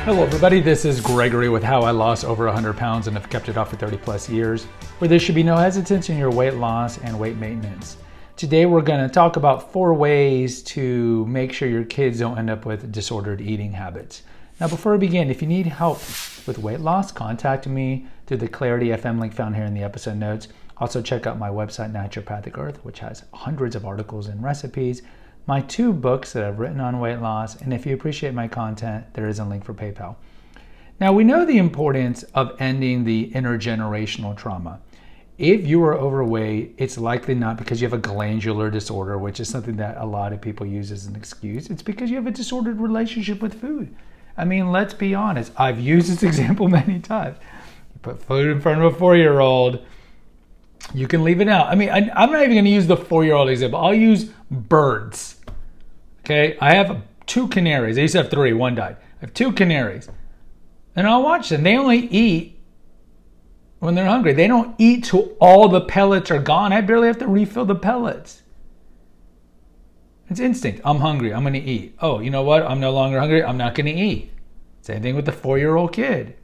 Hello everybody, this is Gregory with How I Lost Over 100 Pounds and have kept it off for 30 plus years, where there should be no hesitance in your weight loss and weight maintenance. Today we're going to talk about 4 ways to make sure your kids don't end up with disordered eating habits. Now before we begin, if you need help with weight loss, contact me through the Clarity FM link found here in the episode notes. Also check out my website, Naturopathic Earth, which has hundreds of articles and recipes, my 2 books that I've written on weight loss, and if you appreciate my content, there is a link for PayPal. Now, we know the importance of ending the intergenerational trauma. If you are overweight, it's likely not because you have a glandular disorder, which is something that a lot of people use as an excuse. It's because you have a disordered relationship with food. I mean, let's be honest. I've used this example many times. You put food in front of a 4-year-old, you can leave it out. I mean, I'm not even going to use the 4-year-old example. I'll use birds. Okay, I have 2 canaries. I used to have 3, 1 died. I have 2 canaries. And I'll watch them. They only eat when they're hungry. They don't eat till all the pellets are gone. I barely have to refill the pellets. It's instinct. I'm hungry. I'm going to eat. Oh, you know what? I'm no longer hungry. I'm not going to eat. Same thing with the 4-year-old kid.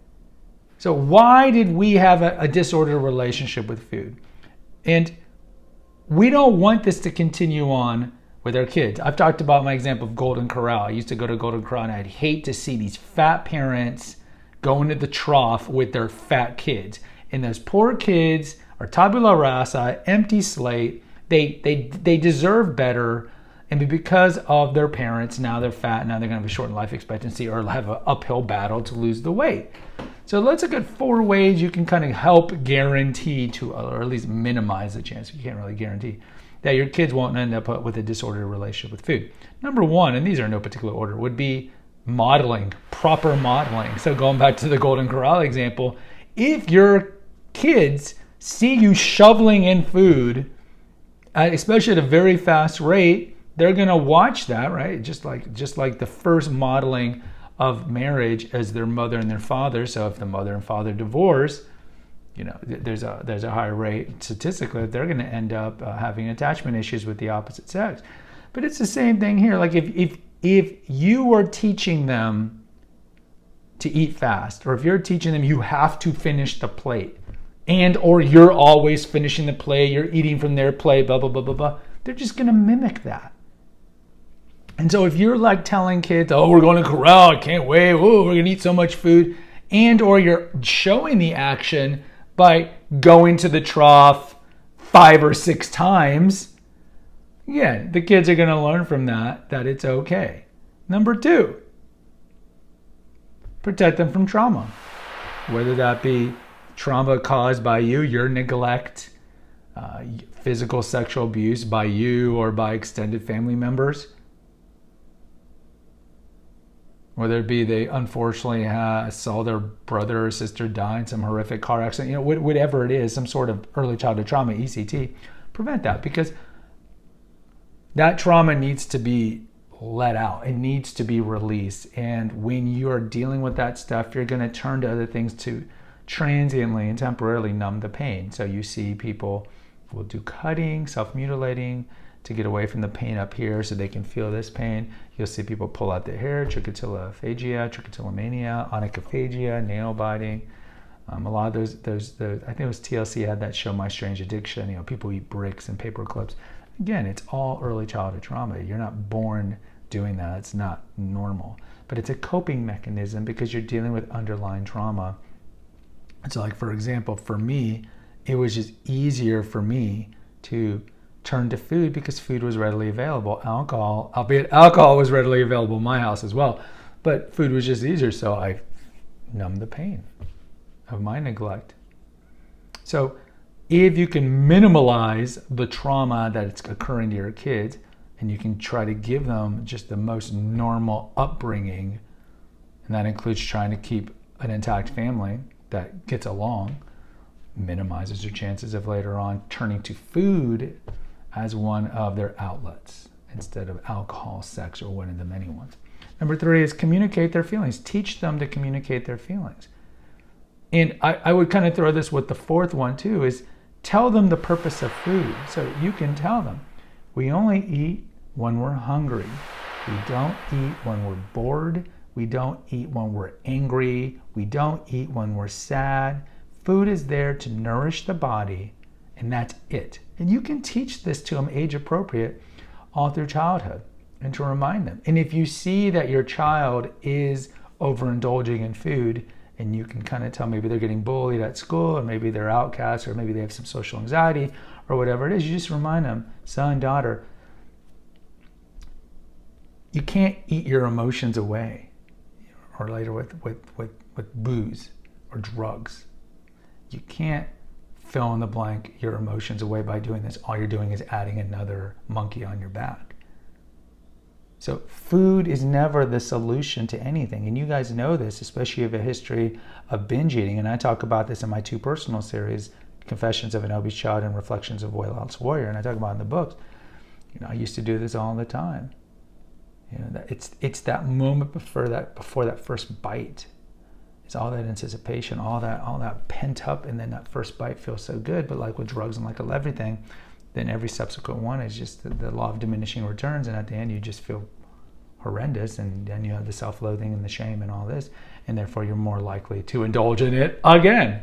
So why did we have a disordered relationship with food? And we don't want this to continue on with our kids. I've talked about my example of Golden Corral. I used to go to Golden Corral and I'd hate to see these fat parents go into the trough with their fat kids. And those poor kids are tabula rasa, empty slate. They deserve better. And because of their parents, now they're fat, now they're going to have a shortened life expectancy or have an uphill battle to lose the weight. So let's look at 4 ways you can kind of help guarantee to, or at least minimize the chance, you can't really guarantee, that your kids won't end up with a disordered relationship with food. Number 1, and these are in no particular order, would be modeling, proper modeling. So going back to the Golden Corral example, if your kids see you shoveling in food, especially at a very fast rate, they're going to watch that, right? Just like the first modeling of marriage as their mother and their father. So if the mother and father divorce, you know, there's a higher rate statistically that they're going to end up having attachment issues with the opposite sex. But it's the same thing here. Like if you are teaching them to eat fast, or if you're teaching them you have to finish the plate, and or you're always finishing the plate, you're eating from their plate, blah blah blah blah blah, they're just going to mimic that. And so if you're like telling kids, oh, we're going to corral, I can't wait, oh, we're going to eat so much food, and or you're showing the action by going to the trough 5 or 6 times, yeah, the kids are going to learn from that it's okay. Number 2, protect them from trauma. Whether that be trauma caused by you, your neglect, physical, sexual abuse by you or by extended family members. Whether it be they unfortunately saw their brother or sister die in some horrific car accident, you know, whatever it is, some sort of early childhood trauma, ECT, prevent that, because that trauma needs to be let out. It needs to be released. And when you are dealing with that stuff, you're going to turn to other things to transiently and temporarily numb the pain. So you see people will do cutting, self-mutilating, to get away from the pain up here so they can feel this pain. You'll see people pull out their hair, trichotillophagia, trichotillomania, onychophagia, nail biting. A lot of those, I think it was TLC had that show, My Strange Addiction. You know, people eat bricks and paper clips. Again, it's all early childhood trauma. You're not born doing that. It's not normal. But it's a coping mechanism because you're dealing with underlying trauma. So like, for example, for me, it was just easier for me to turn to food because food was readily available. Alcohol, albeit alcohol was readily available in my house as well, but food was just easier, so I numbed the pain of my neglect. So if you can minimize the trauma that's occurring to your kids, and you can try to give them just the most normal upbringing, and that includes trying to keep an intact family that gets along, minimizes your chances of later on turning to food as one of their outlets instead of alcohol, sex, or one of the many ones. Number 3 is communicate their feelings. Teach them to communicate their feelings. And I would kind of throw this with the 4th one too, is tell them the purpose of food. So you can tell them, we only eat when we're hungry. We don't eat when we're bored, We don't eat when we're angry. We don't eat when we're sad. Food is there to nourish the body, and that's it. And you can teach this to them age appropriate all through childhood and to remind them. And if you see that your child is overindulging in food, and you can kind of tell maybe they're getting bullied at school, or maybe they're outcasts, or maybe they have some social anxiety, or whatever it is, you just remind them, son, daughter, you can't eat your emotions away, or later with booze or drugs. You can't fill in the blank your emotions away by doing this. All you're doing is adding another monkey on your back. So food is never the solution to anything. And you guys know this, especially if you have a history of binge eating. And I talk about this in my 2 personal series, Confessions of an Obese Child and Reflections of a Weight Loss Warrior. And I talk about it in the books. I used to do this all the time. It's that moment before that first bite. It's all that anticipation, all that pent up, and then that first bite feels so good. But like with drugs and like everything, then every subsequent one is just the law of diminishing returns, and at the end you just feel horrendous, and then you have the self-loathing and the shame and all this, and therefore you're more likely to indulge in it again.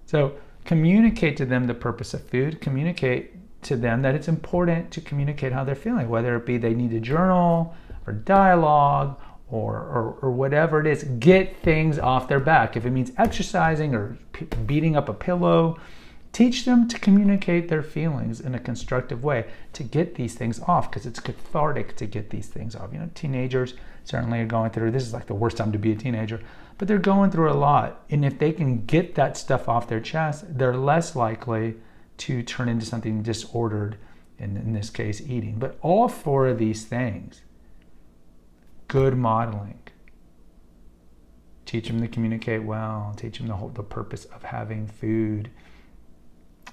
So communicate to them the purpose of food. Communicate to them that it's important to communicate how they're feeling, whether it be they need a journal or dialogue or whatever it is. Get things off their back. If it means exercising or beating up a pillow, teach them to communicate their feelings in a constructive way to get these things off, because it's cathartic to get these things off. Teenagers certainly are going through, this is like the worst time to be a teenager, but they're going through a lot. And if they can get that stuff off their chest, they're less likely to turn into something disordered, in this case, eating. But all 4 of these things, good modeling. Teach them to communicate well, teach them the purpose of having food,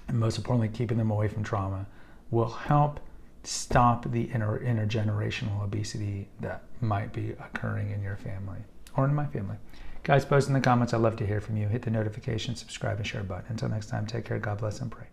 and most importantly, keeping them away from trauma, will help stop the intergenerational obesity that might be occurring in your family or in my family. Guys, post in the comments. I'd love to hear from you. Hit the notification, subscribe, and share button. Until next time, take care, God bless, and pray.